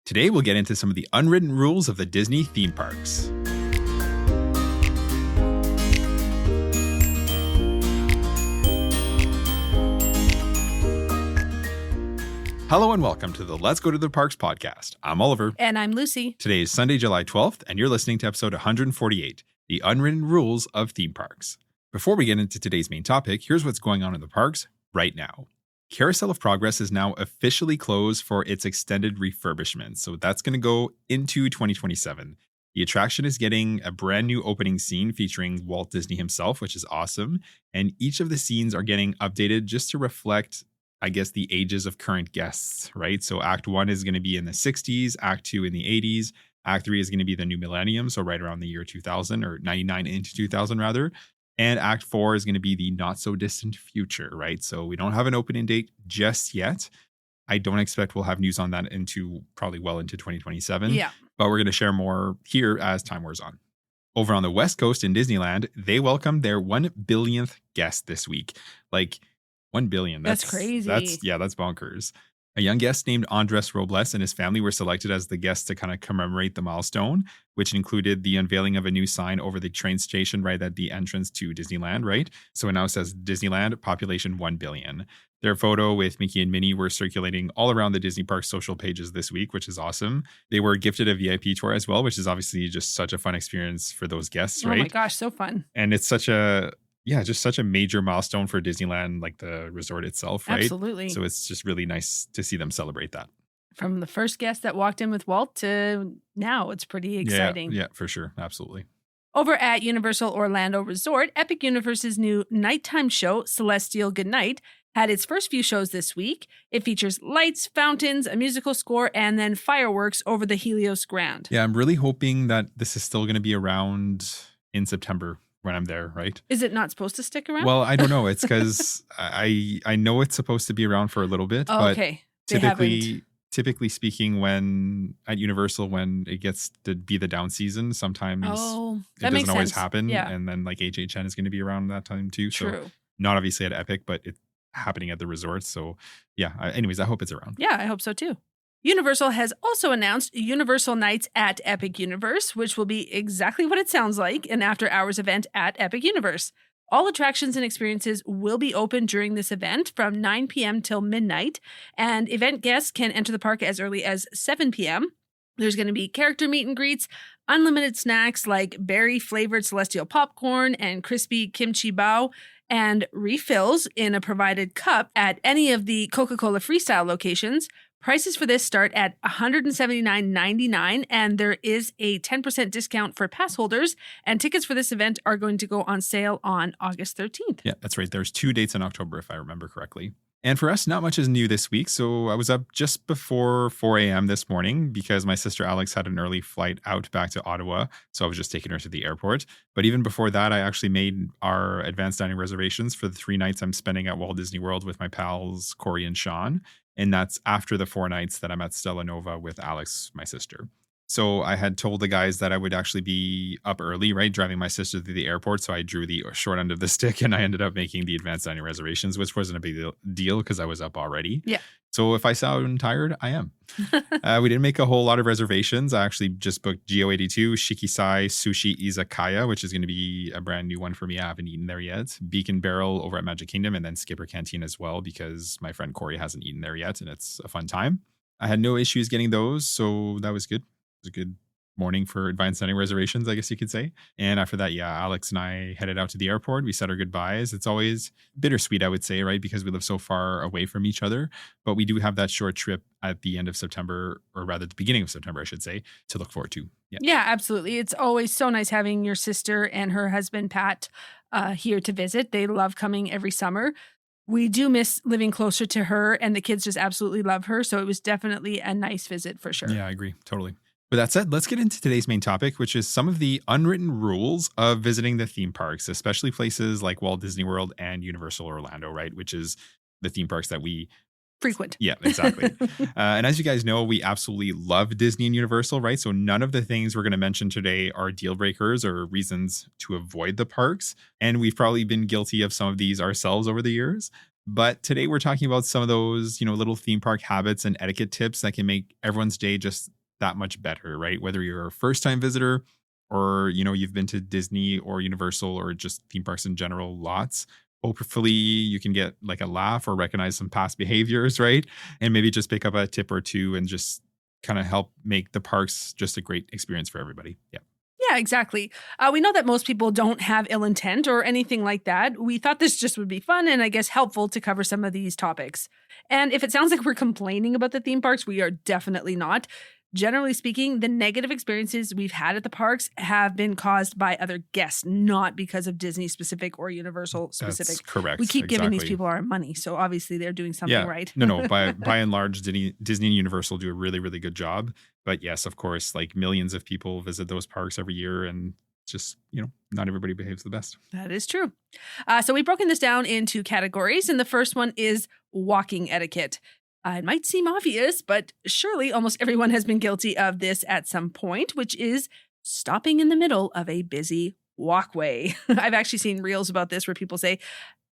Today, we'll get into some of the unwritten rules of the Disney theme parks. Hello and welcome to the Let's Go to the Parks podcast. I'm Oliver. And I'm Lucy. Today is Sunday, July 12th, and you're listening to episode 148, The Unwritten Rules of Theme Parks. Before we get into today's main topic, here's what's going on in the parks right now. Carousel of Progress is now officially closed for its extended refurbishment, so that's going to go into 2027. The attraction is getting a brand new opening scene featuring Walt Disney himself, which is awesome, and each of the scenes are getting updated just to reflect, I guess, the ages of current guests, right? So Act 1 is going to be in the 60s, Act 2 in the 80s, Act 3 is going to be the new millennium, so right around the year 2000, or 99 into 2000 rather. And Act 4 is going to be the not so distant future, right? So we don't have an opening date just yet. I don't expect we'll have news on that into probably well into 2027. Yeah. But we're going to share more here as time wears on. Over on the West Coast in Disneyland, they welcomed their 1 billionth guest this week. Like 1 billion. That's crazy. That's bonkers. A young guest named Andres Robles and his family were selected as the guests to kind of commemorate the milestone, which included the unveiling of a new sign over the train station right at the entrance to Disneyland, right? So it now says Disneyland, population 1 billion. Their photo with Mickey and Minnie were circulating all around the Disney Park social pages this week, which is awesome. They were gifted a VIP tour as well, which is obviously just such a fun experience for those guests, right? Oh my gosh, so fun. And it's just such a major milestone for Disneyland, like the resort itself, right? Absolutely. So it's just really nice to see them celebrate that. From the first guest that walked in with Walt to now, it's pretty exciting. Yeah, for sure. Absolutely. Over at Universal Orlando Resort, Epic Universe's new nighttime show, Celestial Goodnight, had its first few shows this week. It features lights, fountains, a musical score, and then fireworks over the Helios ground. Yeah, I'm really hoping that this is still going to be around in September when I'm there, right? Is it not supposed to stick around? Well, I don't know. It's because I know it's supposed to be around for a little bit, but okay. typically speaking, when at Universal, when it gets to be the down season, sometimes it doesn't always happen. Yeah. And then like HHN is going to be around that time too. True. So not obviously at Epic, but it's happening at the resort. So yeah, anyways, I hope it's around. Yeah, I hope so too. Universal has also announced Universal Nights at Epic Universe, which will be exactly what it sounds like, an after-hours event at Epic Universe. All attractions and experiences will be open during this event from 9 p.m. till midnight, and event guests can enter the park as early as 7 p.m. There's going to be character meet and greets, unlimited snacks like berry-flavored celestial popcorn and crispy kimchi bao, and refills in a provided cup at any of the Coca-Cola Freestyle locations. Prices for this start at $179.99, and there is a 10% discount for pass holders, and tickets for this event are going to go on sale on August 13th. Yeah, that's right. There's 2 dates in October, if I remember correctly. And for us, not much is new this week. So I was up just before 4 a.m. this morning because my sister Alex had an early flight out back to Ottawa. So I was just taking her to the airport. But even before that, I actually made our advanced dining reservations for the 3 nights I'm spending at Walt Disney World with my pals, Corey and Sean. And that's after the 4 nights that I'm at Stella Nova with Alex, my sister. So I had told the guys that I would actually be up early, right? Driving my sister to the airport. So I drew the short end of the stick and I ended up making the advanced dining reservations, which wasn't a big deal because I was up already. Yeah. So if I sound tired, I am. We didn't make a whole lot of reservations. I actually just booked GO82, Shikisai Sushi Izakaya, which is going to be a brand new one for me. I haven't eaten there yet. Beacon Barrel over at Magic Kingdom, and then Skipper Canteen as well because my friend Corey hasn't eaten there yet and it's a fun time. I had no issues getting those, so that was good. It was a good morning for advanced dining reservations, I guess you could say. And after that, yeah, Alex and I headed out to the airport. We said our goodbyes. It's always bittersweet, I would say, right? Because we live so far away from each other. But we do have that short trip at the end of September, or rather the beginning of September, I should say, to look forward to. Yeah, absolutely. It's always so nice having your sister and her husband, Pat, here to visit. They love coming every summer. We do miss living closer to her, and the kids just absolutely love her. So it was definitely a nice visit for sure. Yeah, I agree. Totally. With that said, let's get into today's main topic, which is some of the unwritten rules of visiting the theme parks, especially places like Walt Disney World and Universal Orlando, right? Which is the theme parks that we frequent. Yeah, exactly. And as you guys know, we absolutely love Disney and Universal, right? So none of the things we're going to mention today are deal breakers or reasons to avoid the parks. And we've probably been guilty of some of these ourselves over the years. But today we're talking about some of those, little theme park habits and etiquette tips that can make everyone's day just that much better, right? Whether you're a first time visitor or, you've been to Disney or Universal or just theme parks in general lots. Hopefully you can get like a laugh or recognize some past behaviors, right? And maybe just pick up a tip or two and just kind of help make the parks just a great experience for everybody. Yeah. Yeah, exactly. We know that most people don't have ill intent or anything like that. We thought this just would be fun and I guess helpful to cover some of these topics. And if it sounds like we're complaining about the theme parks, we are definitely not. Generally speaking, the negative experiences we've had at the parks have been caused by other guests, not because of Disney specific or Universal specific. That's correct. We keep giving these Exactly. people our money, so obviously they're doing something right. No. By and large, Disney and Universal do a really, really good job. But yes, of course, like millions of people visit those parks every year, and just not everybody behaves the best. That is true. So we've broken this down into categories, and the first one is walking etiquette. It might seem obvious, but surely almost everyone has been guilty of this at some point, which is stopping in the middle of a busy walkway. I've actually seen reels about this where people say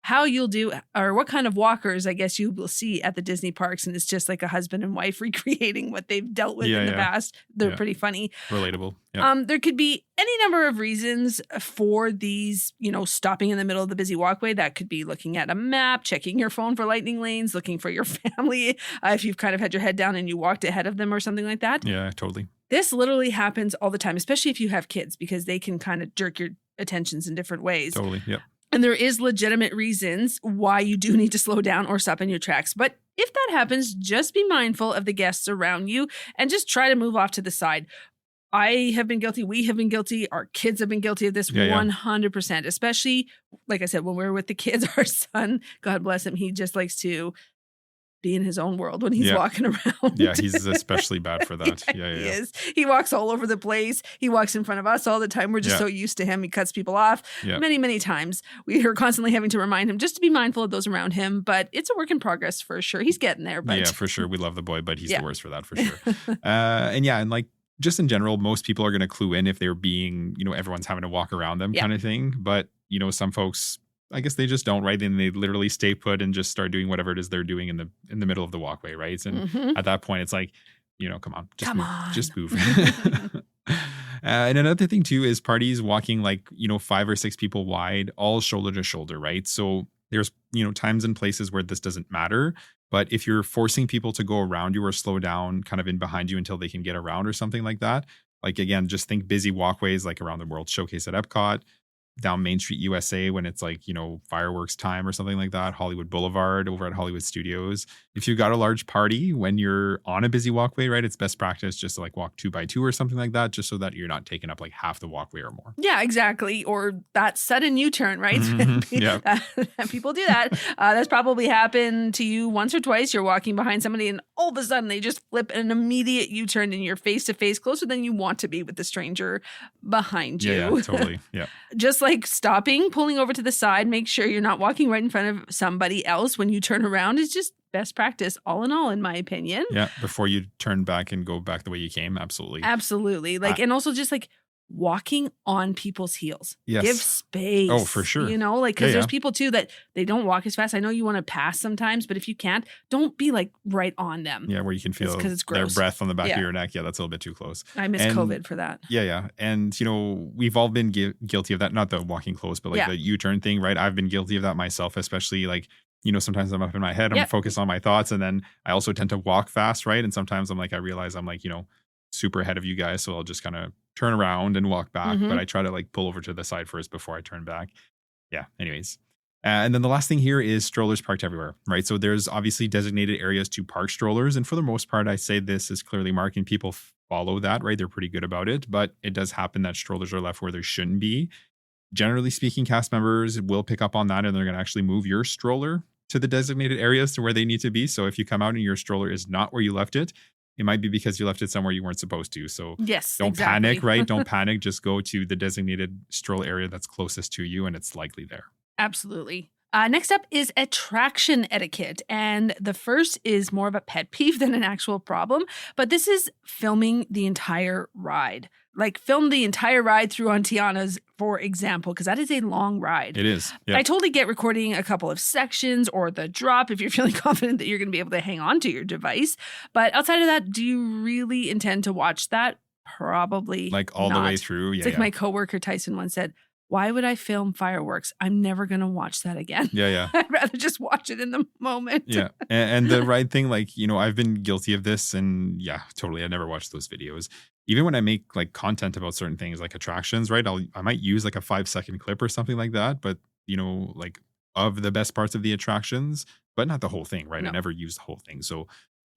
how you'll do or what kind of walkers I guess you will see at the Disney parks. And it's just like a husband and wife recreating what they've dealt with in the past. They're pretty funny. Relatable. Yeah. There could be any number of reasons for these, stopping in the middle of the busy walkway. That could be looking at a map, checking your phone for lightning lanes, looking for your family. If you've kind of had your head down and you walked ahead of them or something like that. Yeah, totally. This literally happens all the time, especially if you have kids, because they can kind of jerk your attentions in different ways. Totally. Yep. And there is legitimate reasons why you do need to slow down or stop in your tracks. But if that happens, just be mindful of the guests around you and just try to move off to the side. I have been guilty. We have been guilty. Our kids have been guilty of this 100%, especially, like I said, when we're with the kids, our son, God bless him, he just likes to be in his own world when he's walking around. Yeah, he's especially bad for that. He is. He walks all over the place. He walks in front of us all the time. We're just so used to him. He cuts people off many, many times. We are constantly having to remind him just to be mindful of those around him. But it's a work in progress for sure. He's getting there. But yeah, for sure. We love the boy, but he's the worst for that for sure. And like just in general, most people are going to clue in if they're being, everyone's having to walk around them kind of thing. But, some folks, I guess they just don't, right? Then they literally stay put and just start doing whatever it is they're doing in the middle of the walkway, right? And at that point, it's like, come on, just move. And another thing too is parties walking like 5 or 6 people wide, all shoulder to shoulder, right? So there's times and places where this doesn't matter, but if you're forcing people to go around you or slow down, kind of in behind you until they can get around or something like that, like again, just think busy walkways like around the World Showcase at Epcot, down Main Street USA when it's like, fireworks time or something like that, Hollywood Boulevard over at Hollywood Studios. If you've got a large party when you're on a busy walkway, right, it's best practice just to like walk 2 by 2 or something like that, just so that you're not taking up like half the walkway or more. Yeah, exactly. Or that sudden U-turn, right? People do that. That's probably happened to you once or twice. You're walking behind somebody and all of a sudden they just flip an immediate U-turn and you're face to face closer than you want to be with the stranger behind you. Yeah, totally. Yeah. Just like stopping, pulling over to the side, make sure you're not walking right in front of somebody else when you turn around is just best practice all in all, in my opinion. Yeah. Before you turn back and go back the way you came. Absolutely. Absolutely. Like, and also just like walking on people's heels. Yes. Give space. Oh, for sure. Because there's people too that they don't walk as fast. I know you want to pass sometimes, but if you can't, don't be like right on them. Yeah, where you can feel it's their breath on the back of your neck. Yeah, that's a little bit too close. I miss COVID for that. Yeah. And, we've all been guilty of that. Not the walking close, but like the U-turn thing, right? I've been guilty of that myself, especially like, sometimes I'm up in my head, I'm focused on my thoughts. And then I also tend to walk fast, right? And sometimes I'm like, I realize I'm like, super ahead of you guys. So I'll just kind of turn around and walk back. But I try to like pull over to the side first before I turn back. Yeah. Anyways. And then the last thing here is strollers parked everywhere, right? So there's obviously designated areas to park strollers. And for the most part, I say this is clearly marked and people follow that, right? They're pretty good about it. But it does happen that strollers are left where there shouldn't be. Generally speaking, cast members will pick up on that and they're going to actually move your stroller to the designated areas to where they need to be. So if you come out and your stroller is not where you left it, it might be because you left it somewhere you weren't supposed to. So don't panic, right? Don't panic. Just go to the designated stroll area that's closest to you and it's likely there. Absolutely. Next up is attraction etiquette. And the first is more of a pet peeve than an actual problem, but this is filming the entire ride. Like film the entire ride through on Tiana's, for example, because that is a long ride. It is. Yep. I totally get recording a couple of sections or the drop if you're feeling confident that you're going to be able to hang on to your device. But outside of that, do you really intend to watch that? Probably Like all not. the way through. Yeah. It's like my coworker Tyson once said, why would I film fireworks? I'm never going to watch that again. Yeah. I'd rather just watch it in the moment. Yeah. And the ride thing, like, I've been guilty of this, and yeah, totally. I never watched those videos. Even when I make like content about certain things like attractions, right? I might use like a 5-second clip or something like that, but like of the best parts of the attractions, but not the whole thing, right? No. I never use the whole thing. So,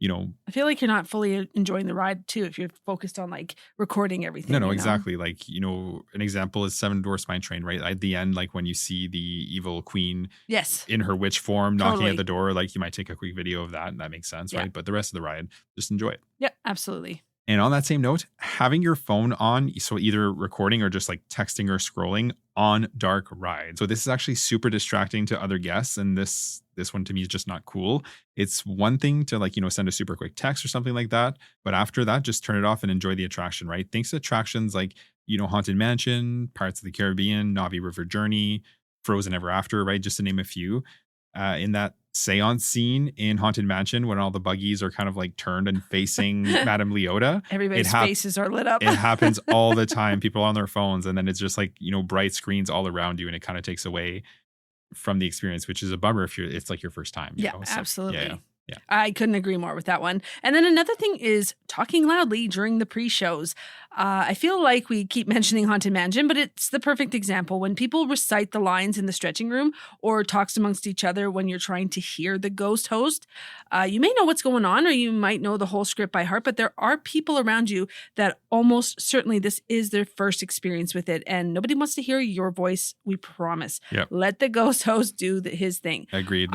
I feel like you're not fully enjoying the ride too if you're focused on like recording everything. No, exactly. Like, an example is Seven Dwarfs Mine Train, right? At the end, like when you see the evil queen Yes. in her witch form knocking Totally. at the door, like you might take a quick video of that, and that makes sense, Yeah. right? But the rest of the ride, just enjoy it. Yeah, absolutely. And on that same note, having your phone on, so either recording or just like texting or scrolling on dark rides. So this is actually super distracting to other guests, and this one to me is just not cool. It's one thing to like, send a super quick text or something like that, but after that, just turn it off and enjoy the attraction, right? Thanks to attractions like, Haunted Mansion, Pirates of the Caribbean, Navi River Journey, Frozen Ever After, right? Just to name a few. In that seance scene in Haunted Mansion when all the buggies are kind of like turned and facing Madame Leota. Everybody's faces are lit up. It happens all the time. People are on their phones, and then it's just like, bright screens all around you, and it kind of takes away from the experience, which is a bummer if it's like your first time. Yeah, So, absolutely. Yeah. I couldn't agree more with that one. And then another thing is talking loudly during the pre-shows. I feel like we keep mentioning Haunted Mansion, but it's the perfect example. When people recite the lines in the stretching room or talks amongst each other when you're trying to hear the ghost host, you may know what's going on or you might know the whole script by heart, but there are people around you that almost certainly this is their first experience with it, and nobody wants to hear your voice, we promise. Yep. Let the ghost host do his thing. Agreed.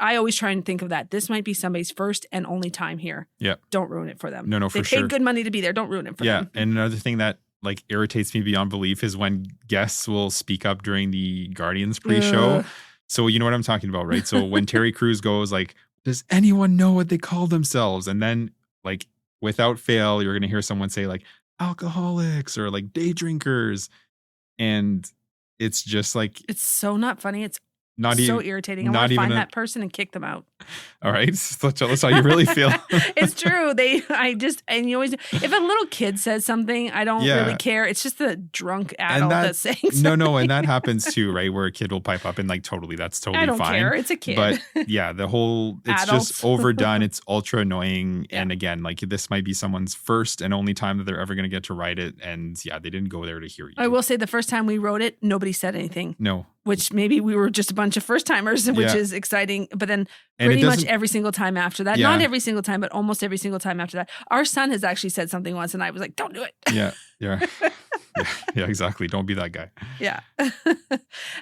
I always try and think of that. This might be somebody's first and only time here. Yeah. Don't ruin it for them. No, for they sure. paid good money to be there. Don't ruin it for them. Yeah. And another thing that like irritates me beyond belief is when guests will speak up during the Guardians pre-show. So you know what I'm talking about, right? So when Terry Crews goes like, does anyone know what they call themselves? And then like without fail, you're going to hear someone say like alcoholics or like day drinkers. And it's just like, it's so not funny. It's not so even irritating. I want to find that person and kick them out. All right. So tell us how you really feel. It's true. And you always, if a little kid says something, I don't really care. It's just the drunk adult that's saying something. No. And that happens too, right? Where a kid will pipe up and like that's totally fine. I don't care. It's a kid. But yeah, it's Adults. just overdone. It's ultra annoying. Yeah. And again, like this might be someone's first and only time that they're ever going to get to ride it. And yeah, they didn't go there to hear you. I will say the first time we rode it, nobody said anything. No. Which maybe we were just a bunch of first timers, which is exciting. But then pretty much every single time after that, not every single time, but almost every single time after that, our son has actually said something once and I was like, don't do it. Yeah. Yeah, exactly. Don't be that guy. Yeah.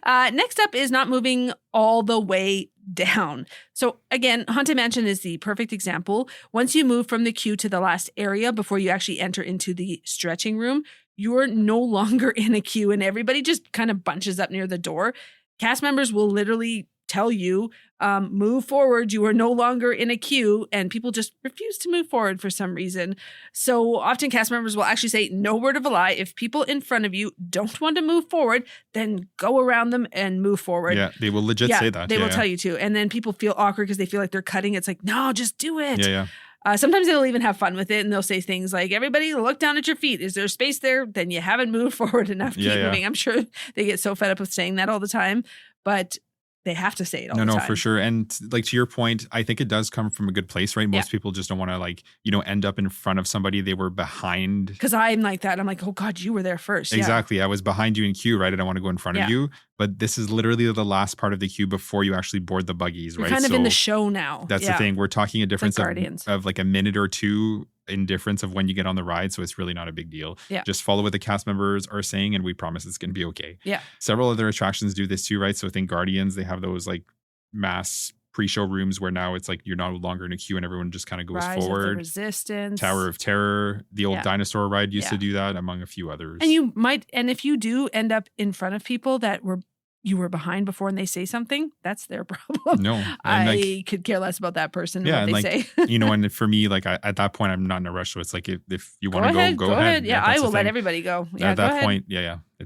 Next up is not moving all the way down. So again, Haunted Mansion is the perfect example. Once you move from the queue to the last area before you actually enter into the stretching room, you're no longer in a queue and everybody just kind of bunches up near the door. Cast members will literally tell you, move forward. You are no longer in a queue, and people just refuse to move forward for some reason. So often cast members will actually say, no word of a lie. If people in front of you don't want to move forward, then go around them and move forward. Yeah, they will legit say that. They will tell you to. And then people feel awkward because they feel like they're cutting. It's like, no, just do it. Yeah. Sometimes they'll even have fun with it and they'll say things like, everybody look down at your feet. Is there space there? Then you haven't moved forward enough. Keep moving. I'm sure they get so fed up with saying that all the time, but they have to say it all the time. No, for sure. And like to your point, I think it does come from a good place, right? Most people just don't want to like, end up in front of somebody they were behind. Because I'm like that. I'm like, oh God, you were there first. Exactly. Yeah. I was behind you in queue, right? I don't want to go in front of you. But this is literally the last part of the queue before you actually board the buggies, right? You're kind of in the show now. That's the thing. We're talking a difference like of like a minute or two in difference of when you get on the ride. So it's really not a big deal. Yeah. Just follow what the cast members are saying and we promise it's going to be okay. Yeah. Several other attractions do this too, right? So I think Guardians, they have those like mass pre-show rooms where now it's like you're no longer in a queue and everyone just kind of goes Rise forward. Of the Resistance. Tower of Terror. The old dinosaur ride used to do that, among a few others. And you might, and if you do end up in front of people that were you were behind before and they say something, that's their problem. No. And I could care less about that person and what they say. And for me, like at that point, I'm not in a rush. So it's like, if you want to go ahead. Yeah, I will let everybody go. Yeah, at that point,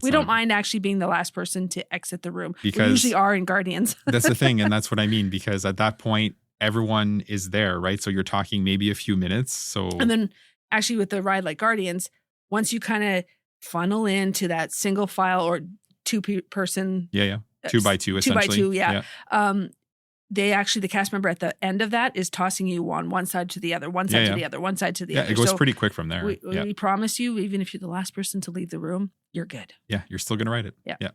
we don't mind actually being the last person to exit the room. Because we usually are in Guardians. That's the thing. And that's what I mean, because at that point, everyone is there, right? So you're talking maybe a few minutes. So and then actually with the ride like Guardians, once you kind of funnel into that single file or person. 2 by 2 essentially. 2 by 2, the cast member at the end of that is tossing you on one side to the other, one side to the other, one side to the other. Yeah, it goes pretty quick from there. We promise you, even if you're the last person to leave the room, you're good. Yeah, you're still going to ride it. Yeah.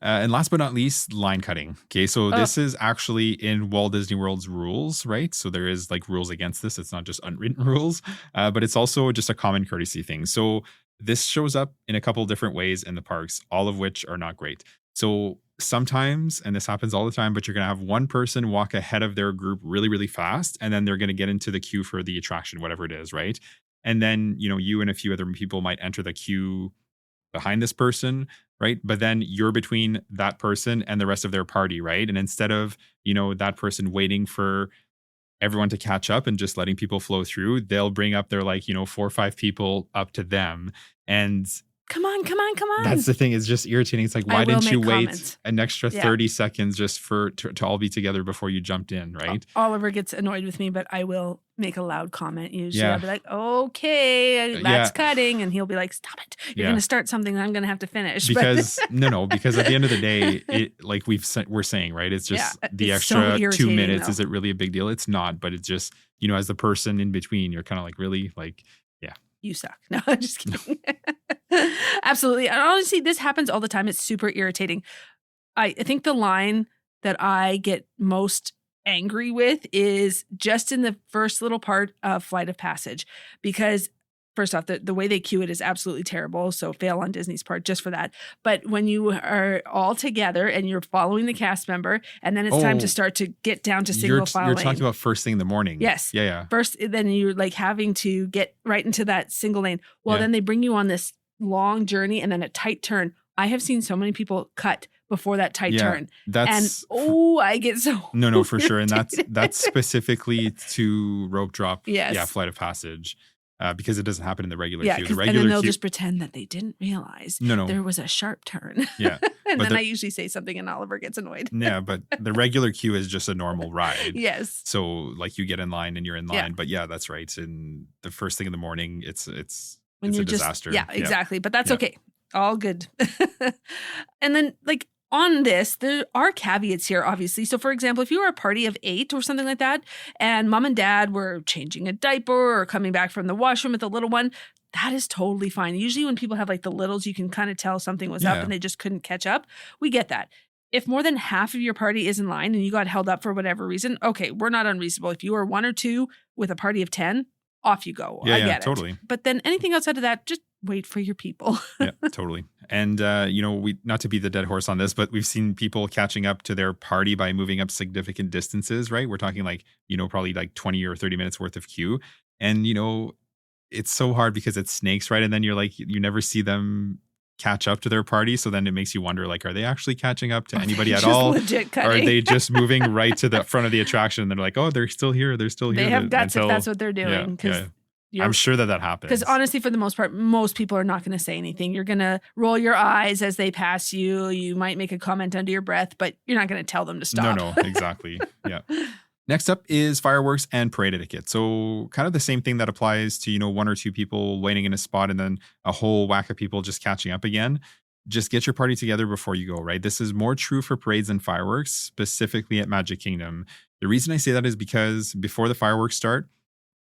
And last but not least, line cutting. Okay, so this is actually in Walt Disney World's rules, right? So there is like rules against this. It's not just unwritten rules, but it's also just a common courtesy thing. So this shows up in a couple different ways in the parks, all of which are not great. So sometimes, and this happens all the time, but you're going to have one person walk ahead of their group really, really fast, and then they're going to get into the queue for the attraction, whatever it is, right? And then, you and a few other people might enter the queue behind this person, right? But then you're between that person and the rest of their party, right? And instead of, that person waiting for everyone to catch up and just letting people flow through, they'll bring up their 4 or 5 people up to them. And come on. That's the thing. It's just irritating. It's like, why didn't you wait comments. an extra 30 seconds just to all be together before you jumped in, right? Oliver gets annoyed with me, but I will make a loud comment usually. I'll be like, okay, that's cutting. And he'll be like, stop it. You're going to start something that I'm going to have to finish. Because, because at the end of the day, we're saying, right? It's just the extra 2 minutes. Though. Is it really a big deal? It's not, but it's just, as the person in between, you're kind of like, really? You suck. No, I'm just kidding. Absolutely. And honestly, this happens all the time. It's super irritating. I think the line that I get most angry with is just in the first little part of Flight of Passage, because first off, the way they queue it is absolutely terrible. So fail on Disney's part just for that. But when you are all together and you're following the cast member, and then it's time to start to get down to single file You're lane. talking about first thing in the morning. Yes. Yeah. First, then you're like having to get right into that single lane. Well, then they bring you on this long journey and then a tight turn. I have seen so many people cut before that tight turn. I get so No, for sure. And that's specifically to rope drop. Yes. Yeah, Flight of Passage. Because it doesn't happen in the regular queue. And then they'll just pretend that they didn't realize there was a sharp turn. Yeah. And then I usually say something and Oliver gets annoyed. Yeah, but the regular queue is just a normal ride. Yes. So you get in line and you're in line. But that's right. And the first thing in the morning, it's a disaster. Yeah, exactly. But that's okay. All good. And then on this, there are caveats here, obviously. So, for example, if you were a party of 8 or something like that, and mom and dad were changing a diaper or coming back from the washroom with a little one, that is totally fine. Usually when people have the littles, you can kind of tell something was up and they just couldn't catch up. We get that. If more than half of your party is in line and you got held up for whatever reason, okay, we're not unreasonable. If you are 1 or 2 with a party of 10, off you go. I get it. Totally. But then anything outside of that, just wait for your people. Yeah, totally. And, we not to beat the dead horse on this, but we've seen people catching up to their party by moving up significant distances, right? We're talking probably 20 or 30 minutes worth of queue. And, it's so hard because it's snakes, right? And then you're you never see them catch up to their party. So then it makes you wonder, are they actually catching up to anybody at all? Legit or are they just moving right to the front of the attraction? And they're like, oh, they're still here. They're still here. They have guts if that's what they're doing. I'm sure that happens. Because honestly, for the most part, most people are not going to say anything. You're going to roll your eyes as they pass you. You might make a comment under your breath, but you're not going to tell them to stop. No, exactly. Yeah. Next up is fireworks and parade etiquette. So kind of the same thing that applies to, 1 or 2 people waiting in a spot and then a whole whack of people just catching up again. Just get your party together before you go, right? This is more true for parades and fireworks, specifically at Magic Kingdom. The reason I say that is because before the fireworks start,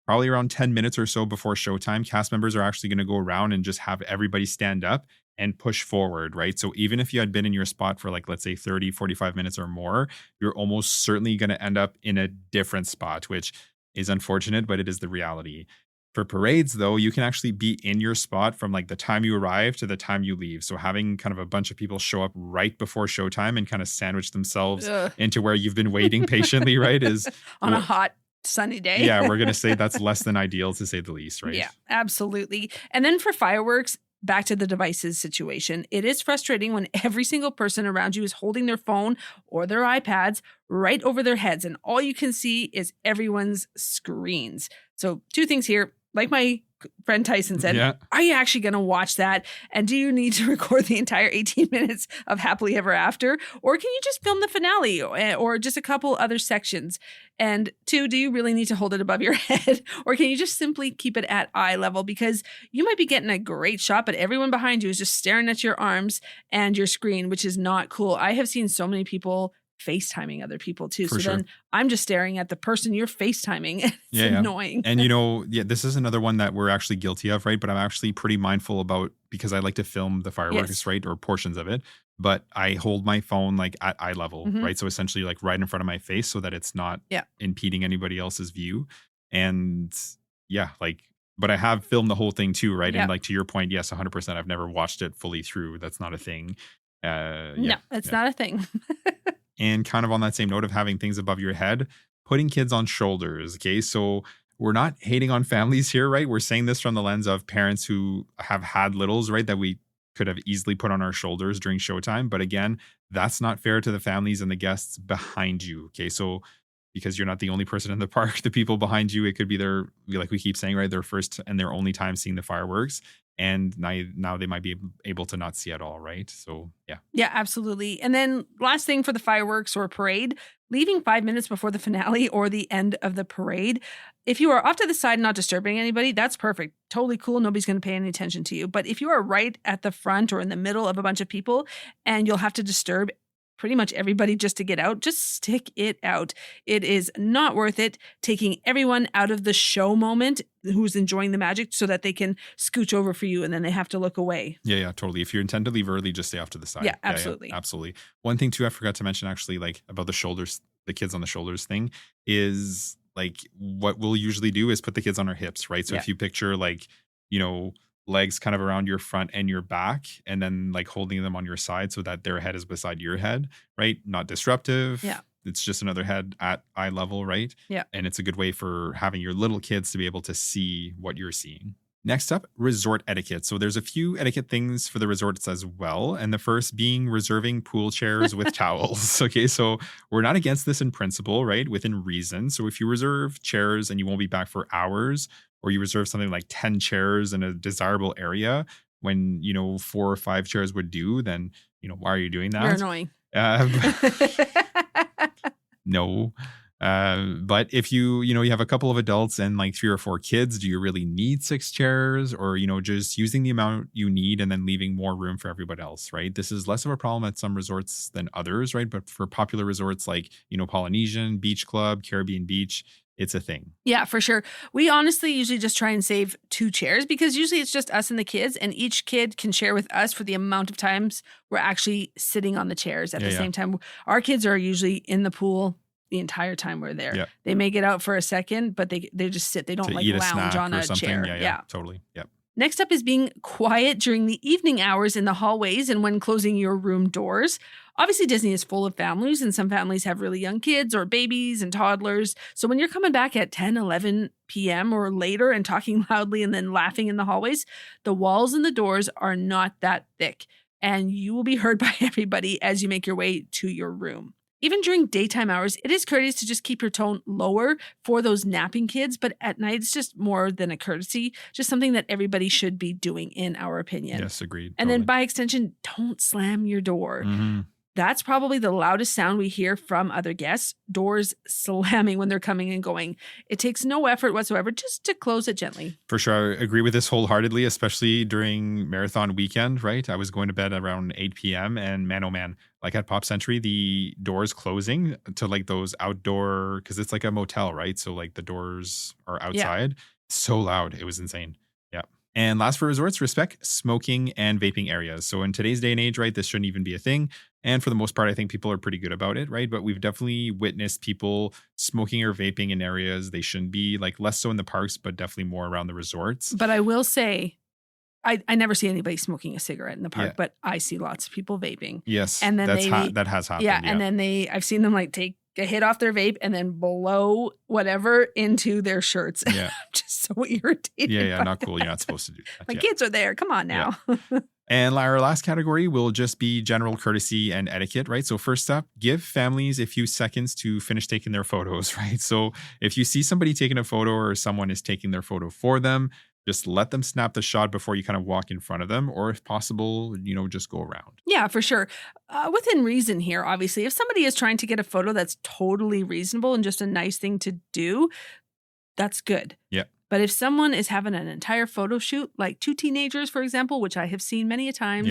probably around 10 minutes or so before showtime, cast members are actually going to go around and just have everybody stand up and push forward, right? So even if you had been in your spot for let's say 30, 45 minutes or more, you're almost certainly going to end up in a different spot, which is unfortunate, but it is the reality. For parades, though, you can actually be in your spot from the time you arrive to the time you leave. So having kind of a bunch of people show up right before showtime and kind of sandwich themselves into where you've been waiting patiently, right? Is on a hot sunny day. Yeah, we're going to say that's less than ideal, to say the least, right? Yeah, absolutely. And then for fireworks, back to the devices situation. It is frustrating when every single person around you is holding their phone or their iPads right over their heads, and all you can see is everyone's screens. So 2 things here. Like my friend Tyson said, Yeah. are you actually going to watch that? And do you need to record the entire 18 minutes of Happily Ever After? Or can you just film the finale or just a couple other sections? And 2, do you really need to hold it above your head? Or can you just simply keep it at eye level? Because you might be getting a great shot, but everyone behind you is just staring at your arms and your screen, which is not cool. I have seen so many people FaceTiming other people too. For So sure. then I'm just staring at the person you're FaceTiming. It's Yeah. annoying. And this is another one that we're actually guilty of, right? But I'm actually pretty mindful about, because I like to film the fireworks, Yes. right? Or portions of it. But I hold my phone like at eye level, Mhm. right? So essentially like right in front of my face so that it's not impeding anybody else's view. And yeah, like, but I have filmed the whole thing too, right? Yep. And like to your point, yes, 100%. I've never watched it fully through. That's not a thing. No, it's not a thing. And kind of on that same note of having things above your head, putting kids on shoulders. Okay. So we're not hating on families here, right? We're saying this from the lens of parents who have had littles, right? That we could have easily put on our shoulders during showtime. But again, that's not fair to the families and the guests behind you. Okay. So because you're not the only person in the park, the people behind you, it could be their, like we keep saying, right, their first and their only time seeing the fireworks. And now they might be able to not see at all, right? So, yeah. Yeah, absolutely. And then last thing for the fireworks or parade, leaving 5 minutes before the finale or the end of the parade. If you are off to the side, not disturbing anybody, that's perfect. Totally cool. Nobody's going to pay any attention to you. But if you are right at the front or in the middle of a bunch of people and you'll have to disturb pretty much everybody just to get out, just stick it out. It is not worth it taking everyone out of the show moment who's enjoying the magic so that they can scooch over for you and then they have to look away. Yeah, totally. If you intend to leave early, just stay off to the side. Yeah, absolutely. Absolutely. One thing too, I forgot to mention actually, like about the shoulders, the kids on the shoulders thing is like what we'll usually do is put the kids on our hips, right? So if you picture like, legs kind of around your front and your back and then like holding them on your side so that their head is beside your head, right? Not disruptive. Yeah. It's just another head at eye level, right? Yeah. And it's a good way for having your little kids to be able to see what you're seeing. Next up, resort etiquette. So there's a few etiquette things for the resorts as well. And the first being reserving pool chairs with towels. Okay, so we're not against this in principle, right? Within reason. So if you reserve chairs and you won't be back for hours, or you reserve something like 10 chairs in a desirable area when, 4 or 5 chairs would do, then, why are you doing that? You're annoying. No. But if you have a couple of adults and like 3 or 4 kids, do you really need 6 chairs or, just using the amount you need and then leaving more room for everybody else, right? This is less of a problem at some resorts than others, right? But for popular resorts like, Polynesian, Beach Club, Caribbean Beach, it's a thing. Yeah, for sure. We honestly usually just try and save 2 chairs because usually it's just us and the kids and each kid can share with us for the amount of times we're actually sitting on the chairs at the same time. Our kids are usually in the pool the entire time we're there. Yeah. They may get out for a second, but they just sit. They don't to like eat lounge on a chair. Yeah, totally. Yep. Next up is being quiet during the evening hours in the hallways and when closing your room doors. Obviously, Disney is full of families, and some families have really young kids or babies and toddlers. So when you're coming back at 10, 11 p.m. or later and talking loudly and then laughing in the hallways, the walls and the doors are not that thick, and you will be heard by everybody as you make your way to your room. Even during daytime hours, it is courteous to just keep your tone lower for those napping kids, but at night it's just more than a courtesy, just something that everybody should be doing in our opinion. Yes, agreed. And then by extension, don't slam your door. Mm-hmm. That's probably the loudest sound we hear from other guests, doors slamming when they're coming and going. It takes no effort whatsoever just to close it gently. For sure. I agree with this wholeheartedly, especially during marathon weekend, right? I was going to bed around 8 p.m. and man, oh man, like at Pop Century, the doors closing to like those outdoor, because it's like a motel, right? So like the doors are outside. Yeah. So loud. It was insane. Yeah. And last for resorts, respect smoking and vaping areas. So in today's day and age, right, this shouldn't even be a thing. And for the most part, I think people are pretty good about it, right? But we've definitely witnessed people smoking or vaping in areas they shouldn't be, like less so in the parks, but definitely more around the resorts. But I will say, I never see anybody smoking a cigarette in the park, but I see lots of people vaping. Yes, and then that has happened. Yeah, and then I've seen them like take get hit off their vape and then blow whatever into their shirts. Yeah. I'm just so irritated. Yeah, by not cool. that. You're not supposed to do that. My Yeah. kids are there. Come on now. And our last category will just be general courtesy and etiquette, right? So first up, give families a few seconds to finish taking their photos, right? So if you see somebody taking a photo or someone is taking their photo for them, just let them snap the shot before you kind of walk in front of them, or if possible, just go around. Yeah, for sure. Within reason here, obviously. If somebody is trying to get a photo that's totally reasonable and just a nice thing to do, that's good. Yeah. But if someone is having an entire photo shoot, like 2 teenagers, for example, which I have seen many a times,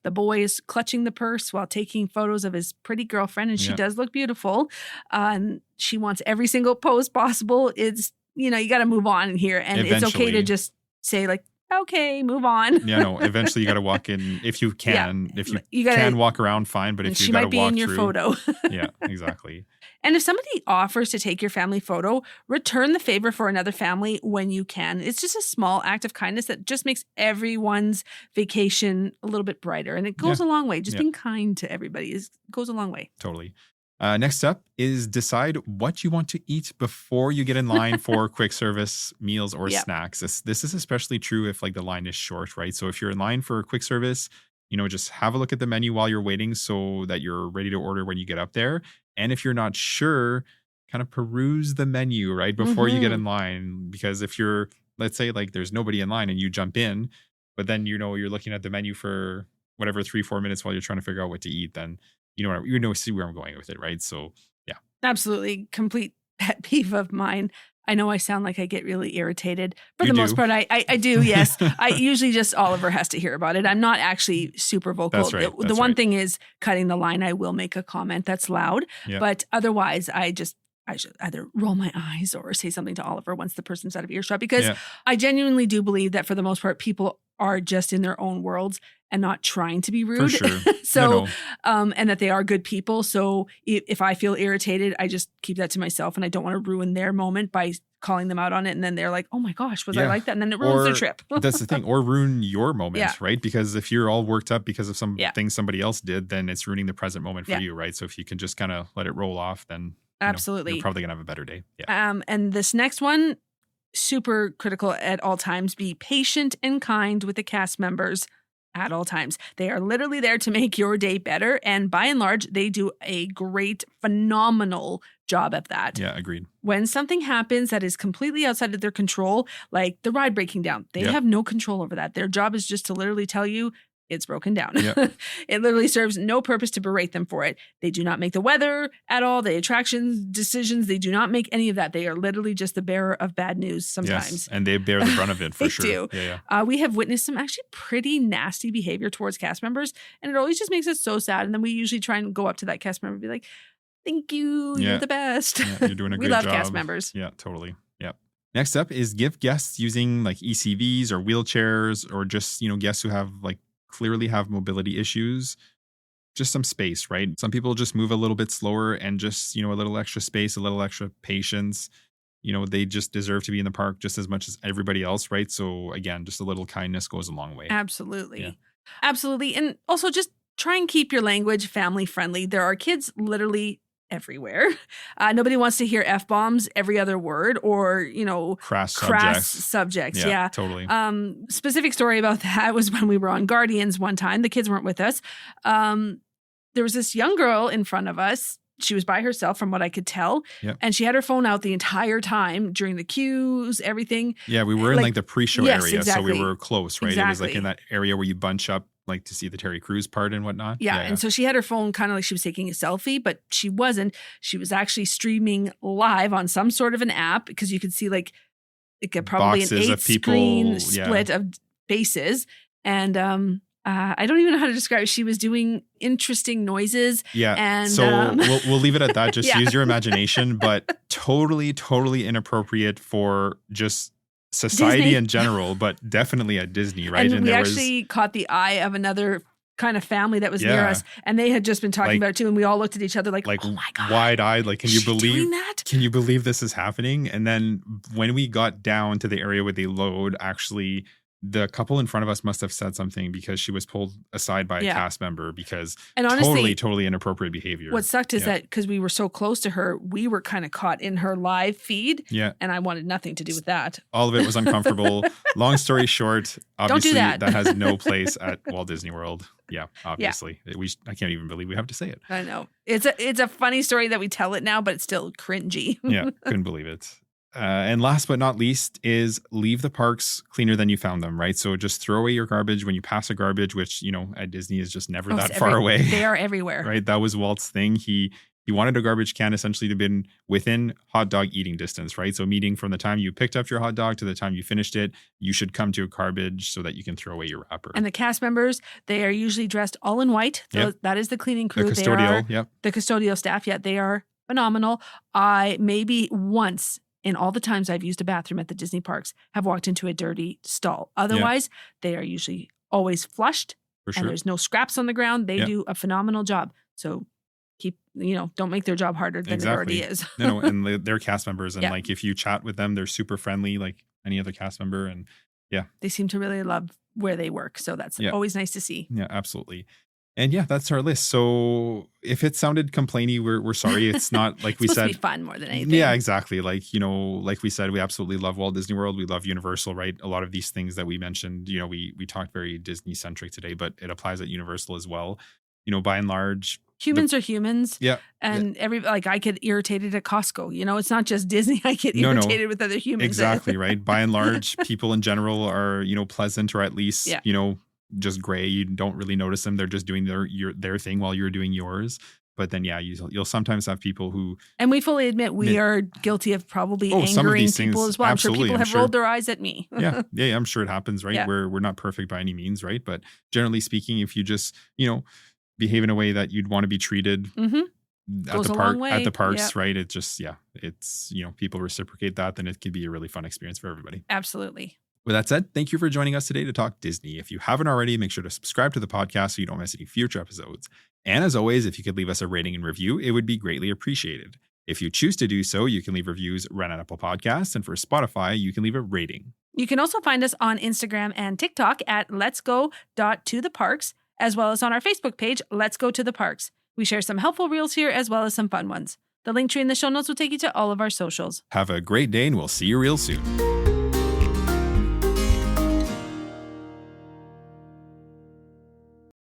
the boy is clutching the purse while taking photos of his pretty girlfriend, and she does look beautiful, and she wants every single pose possible. It's, you got to move on here, and it's okay to just say like, okay, move on. Eventually you got to walk in if you can. If you can walk around, fine. But if you got to walk through. She might be in your photo. Yeah, exactly. And if somebody offers to take your family photo, return the favor for another family when you can. It's just a small act of kindness that just makes everyone's vacation a little bit brighter. And it goes a long way. Just being kind to everybody goes a long way. Totally. Next up is decide what you want to eat before you get in line for quick service meals or snacks. This is especially true if like the line is short, right? So if you're in line for a quick service, just have a look at the menu while you're waiting so that you're ready to order when you get up there. And if you're not sure, kind of peruse the menu, right, before you get in line. Because if you're, let's say like there's nobody in line and you jump in, but then, you're looking at the menu for whatever 3-4 minutes while you're trying to figure out what to eat, then see where I'm going with it, right? So, yeah. Absolutely. Complete pet peeve of mine. I know I sound like I get really irritated. For the most part, I do, yes. I usually just Oliver has to hear about it. I'm not actually super vocal. That's right. The one thing is cutting the line. I will make a comment that's loud. Yeah. But otherwise, I should either roll my eyes or say something to Oliver once the person's out of earshot. Because I genuinely do believe that for the most part, people are just in their own worlds and not trying to be rude. For sure. So, and that they are good people. So if I feel irritated, I just keep that to myself, and I don't want to ruin their moment by calling them out on it. And then they're like, oh my gosh, was I like that? And then it ruins their trip. That's the thing. Or ruin your moment, right? Because if you're all worked up because of something somebody else did, then it's ruining the present moment for you, right? So if you can just kind of let it roll off, then absolutely, you're probably going to have a better day. Yeah. And this next one, super critical at all times, be patient and kind with the cast members at all times. They are literally there to make your day better. And by and large, they do a great, phenomenal job at that. Yeah, agreed. When something happens that is completely outside of their control, like the ride breaking down, they have no control over that. Their job is just to literally tell you it's broken down. Yep. It literally serves no purpose to berate them for it. They do not make the weather at all, the attractions decisions. They do not make any of that. They are literally just the bearer of bad news sometimes. Yes, and they bear the brunt of it for sure. Do. Yeah. We have witnessed some actually pretty nasty behavior towards cast members, and it always just makes us so sad. And then we usually try and go up to that cast member and be like, thank you. You're the best. Yeah, you're doing a great job. We job. love cast members. Yeah, totally. Yep. Next up is give guests using like ECVs or wheelchairs or just, guests who have clearly have mobility issues, just some space, right? Some people just move a little bit slower and just, a little extra space, a little extra patience. They just deserve to be in the park just as much as everybody else, right? So again, just a little kindness goes a long way. Absolutely. Yeah. Absolutely. And also just try and keep your language family friendly. There are kids literally everywhere. Nobody wants to hear F-bombs every other word or, crass subjects. Yeah, totally. Specific story about that was when we were on Guardians one time. The kids weren't with us. There was this young girl in front of us. She was by herself from what I could tell. Yep. And she had her phone out the entire time during the queues, everything. Yeah, we were in the pre-show area. Exactly. So we were close, right? Exactly. It was in that area where you bunch up to see the Terry Crews part and whatnot. Yeah. And so she had her phone kind of like she was taking a selfie, but she wasn't. She was actually streaming live on some sort of an app because you could see probably boxes an 8-screen split of faces. And I don't even know how to describe it. She was doing interesting noises. Yeah. And so we'll leave it at that. Just use your imagination, but totally inappropriate for just society Disney in general, but definitely at Disney, right? And we actually caught the eye of another kind of family that was near us, and they had just been talking about it too, and we all looked at each other like oh my God, wide-eyed, can you believe that? Can you believe this is happening? And then when we got down to the area where they load, actually the couple in front of us must have said something because she was pulled aside by a Yeah. cast member because And honestly, totally inappropriate behavior. what sucked is Yeah. that because we were so close to her, we were kind of caught in her live feed. Yeah. And I wanted nothing to do with that. All of it was uncomfortable. Long story short, obviously that. has no place at Walt Disney World. Yeah, obviously. I can't even believe we have to say it. I know. It's a funny story that we tell it now, but it's still cringy. Yeah, couldn't believe it. And last but not least is leave the parks cleaner than you found them, right? So just throw away your garbage when you pass a garbage, which, at Disney is just never that far away. They are everywhere. Right? That was Walt's thing. He wanted a garbage can essentially to have been within hot dog eating distance, right? So meaning from the time you picked up your hot dog to the time you finished it, you should come to a garbage so that you can throw away your wrapper. And the cast members, they are usually dressed all in white. Yep. That is the cleaning crew. The custodial, The custodial staff, they are phenomenal. I maybe once in all the times I've used a bathroom at the Disney parks have walked into a dirty stall. Otherwise, they are usually always flushed. For sure. And there's no scraps on the ground. They do a phenomenal job. So keep, don't make their job harder than it already is. No, and they're cast members. And Yeah. like if you chat with them, they're super friendly like any other cast member. And They seem to really love where they work. So that's always nice to see. yeah, absolutely. And that's our list. So if it sounded complainy, we're sorry. It's not like we It's said. supposed to be fun more than anything. Yeah, exactly. Like, like we said, we absolutely love Walt Disney World. We love Universal, right? A lot of these things that we mentioned, we talked very Disney centric today, but it applies at Universal as well. By and large, Humans are humans. Yeah. And I get irritated at Costco. It's not just Disney. I get irritated with other humans. Exactly, right? By and large, people in general are, pleasant or at least, just gray. You don't really notice them. They're just doing their thing while you're doing yours. But then, you'll sometimes have people who... And we fully admit we are guilty of probably some of angering these people things, as well. I'm sure absolutely, people have rolled their eyes at me. Yeah, I'm sure it happens, right? Yeah. We're not perfect by any means, right? But generally speaking, if you just, behave in a way that you'd want to be treated at Goes the a park, long way. at the parks, Yeah. right? It just, it's, people reciprocate that, then it could be a really fun experience for everybody. Absolutely. With that said, thank you for joining us today to talk Disney. If you haven't already, make sure to subscribe to the podcast so you don't miss any future episodes. And as always, if you could leave us a rating and review, it would be greatly appreciated. If you choose to do so, you can leave reviews right on Apple Podcasts. And for Spotify, you can leave a rating. You can also find us on Instagram and TikTok at letsgo.totheparks, as well as on our Facebook page, Let's Go to the Parks. We share some helpful reels here as well as some fun ones. The link tree in the show notes will take you to all of our socials. Have a great day, and we'll see you real soon.